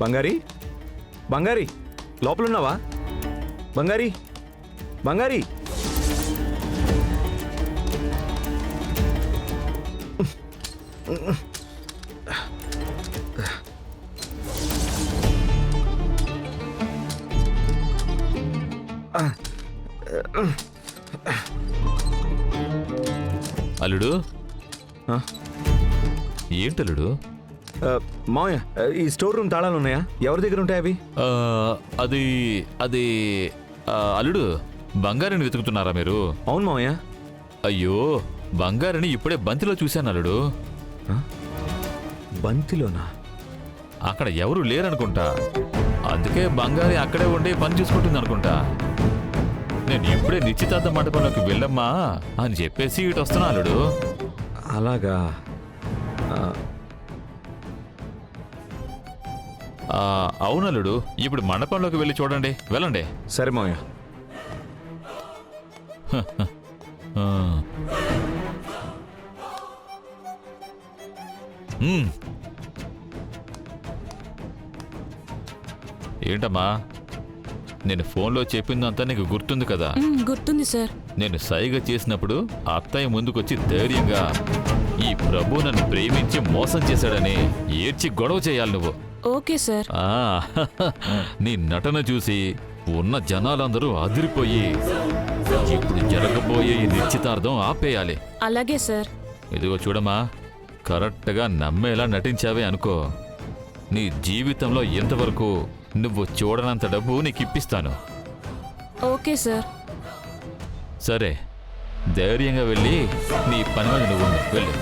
బంగారి బంగారి లోపలున్నావా? బంగారి బంగారి అల్లుడు ఏంటల్లుడు? మామయ్య, ఈ స్టోర్ రూమ్ తాళాలు ఉన్నాయా? ఎవరి దగ్గర ఉంటాయి అవి? అది అది అల్లుడు, బంగారిని వెతుకుతున్నారా మీరు? అవును మామయ్య. అయ్యో, బంగారిని ఇప్పుడే బంతిలో చూశాను అల్లుడు. బంతిలోనా? అక్కడ ఎవరు లేరనుకుంటా, అందుకే బంగారి అక్కడే ఉండి పని చూసుకుంటుంది అనుకుంటా. నేను ఇప్పుడే నిశ్చితార్థ మండపంలోకి వెళ్ళమ్మా అని చెప్పేసి ఇటు వస్తున్నా అల్లుడు. అలాగా? అవునల్లుడు, ఇప్పుడు మండపంలోకి వెళ్ళి చూడండి, వెళ్ళండి. సరే మామయ్య. ఏంటమ్మా, నేను ఫోన్లో చెప్పిందంతా నీకు గుర్తుంది కదా? గుర్తుంది సార్. నేను సైగ చేసినప్పుడు అత్తయ్య ముందుకొచ్చి ధైర్యంగా ఈ ప్రభు నన్ను ప్రేమించి మోసం చేశాడని ఏడ్చి గొడవ చేయాలి నువ్వు. Okay sir. నీ నటన చూసి ఉన్న జనాలందరూ అదిరిపోయి ఇప్పుడు జరగబోయే ఈ నిశ్చితార్థం ఆపేయాలి. అలాగే సార్. ఇదిగో చూడమ్మా, కరెక్ట్గా నమ్మేలా నటించావే అనుకో, నీ జీవితంలో ఎంతవరకు నువ్వు చూడనంత డబ్బు నీకు ఇప్పిస్తాను. Okay sir. సరే, ధైర్యంగా వెళ్ళి నీ పని మీద నువ్వు వెళ్ళు.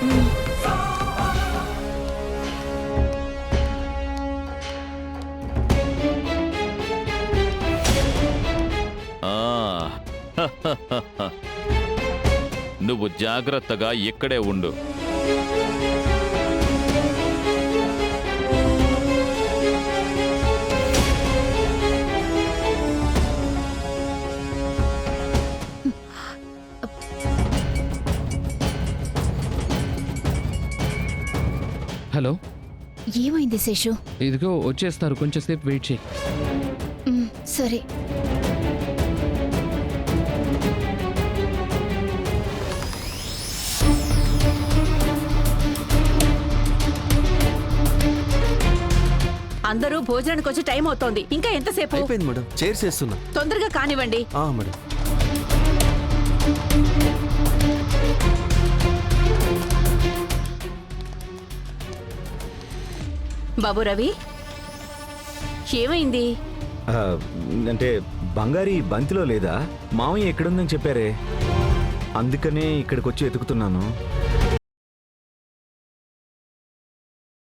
నువ్వు జాగ్రత్తగా ఇక్కడే ఉండు. హలో, ఏమైంది శేషు? ఇదిగో వచ్చేస్తారు, కొంచెం సేపు వెయిట్ చేయి. సరే. అందరూ భోజనానికి వచ్చి టైం అవుతోంది, ఇంకా ఎంతసేపు? అయిపోయింది మేడం, చైర్స్ వేస్తున్నా. తొందరగా కానివ్వండి. మేడం. బాబు రవి, ఏమైంది? అంటే బంగారి బంతిలో లేదా? మామయ్య ఎక్కడుందని చెప్పారే, అందుకనే ఇక్కడికి వచ్చి వెతుకుతున్నాను.